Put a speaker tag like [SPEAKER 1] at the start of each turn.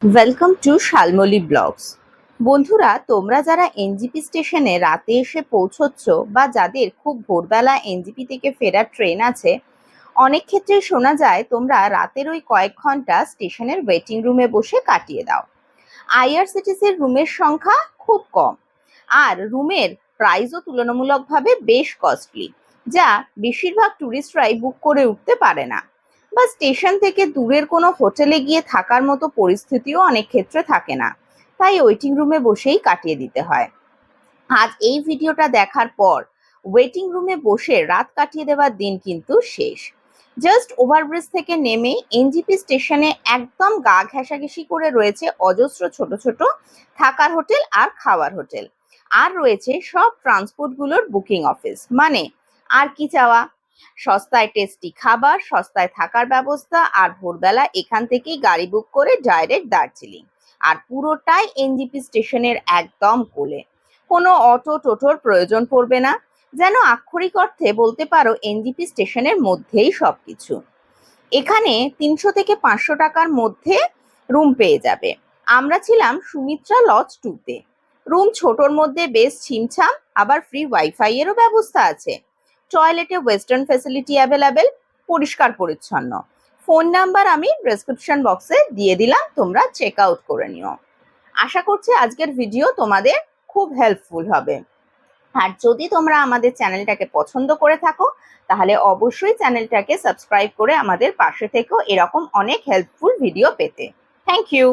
[SPEAKER 1] Welcome to Shalmali blogs. বন্ধুরা, তোমরা যারা এনজিপি স্টেশনে রাতে এসে পৌঁছচ্ছ বা যাদের খুব ভোরবেলা এনজিপি থেকে ফেরার ট্রেন আছে, অনেক ক্ষেত্রে শোনা যায় তোমরা রাতের ওই কয়েক ঘন্টা স্টেশনের ওয়েটিং রুমে বসে কাটিয়ে দাও। আইআরসিটিসির রুমের সংখ্যা খুব কম, আর রুমের প্রাইসও তুলনামূলকভাবে বেশ কস্টলি, যা বেশিরভাগ ট্যুরিস্টরাই বুক করে উঠতে পারে না, বা স্টেশন থেকে দূরের কোনো হোটেলে গিয়ে থাকার মতো পরিস্থিতিও অনেক ক্ষেত্রে থাকে না, তাই ওয়েটিং রুমে বসেই কাটিয়ে দিতে হয়। আজ এই ভিডিওটা দেখার পর ওয়েটিং রুমে বসে রাত কাটিয়ে দেওয়ার দিন কিন্তু শেষ। জাস্ট ওভারব্রিজ থেকে নেমে এনজিপি স্টেশনে একদম গা ঘেঁষাঘেঁষি করে রয়েছে অজস্র ছোট ছোট থাকার হোটেল আর খাওয়ার হোটেল, আর রয়েছে সব ট্রান্সপোর্টগুলোর বুকিং অফিস। মানে আর কি চাওয়া? সস্তায় টেস্টি খাবার, সস্তায় থাকার ব্যবস্থা, আর ভোরবেলা এখান থেকেই গাড়ি বুক করে ডাইরেক্ট দার্জিলিং, আর পুরোটাই এনজিপি স্টেশনের একদম কোলে। কোনো অটো টোটোর প্রয়োজন পড়বে না, যেন আক্ষরিক অর্থে বলতে পারো এনজিপি স্টেশনের মধ্যেই সবকিছু। এখানে 300 থেকে 500 টাকার মধ্যে রুম পেয়ে যাবে। আমরা ছিলাম সুমিত্রা লজ 2-তে। রুম ছোটর মধ্যে বেশ ছিমছাম, আবার ফ্রি ওয়াইফাই এরও ব্যবস্থা আছে। টয়লেটে ওয়েস্টার্ন ফ্যাসিলিটি অ্যাভেলেবেল, পরিষ্কার পরিচ্ছন্ন। ফোন নাম্বার আমি ডেসক্রিপশন বক্সে দিয়ে দিলাম, তোমরা চেক আউট করে নিও। আশা করছি আজকের ভিডিও তোমাদের খুব হেল্পফুল হবে। আর যদি তোমরা আমাদের চ্যানেলটাকে পছন্দ করে থাকো, তাহলে অবশ্যই চ্যানেলটাকে সাবস্ক্রাইব করে আমাদের পাশে থেকো এরকম অনেক হেল্পফুল ভিডিও পেতে। Thank you.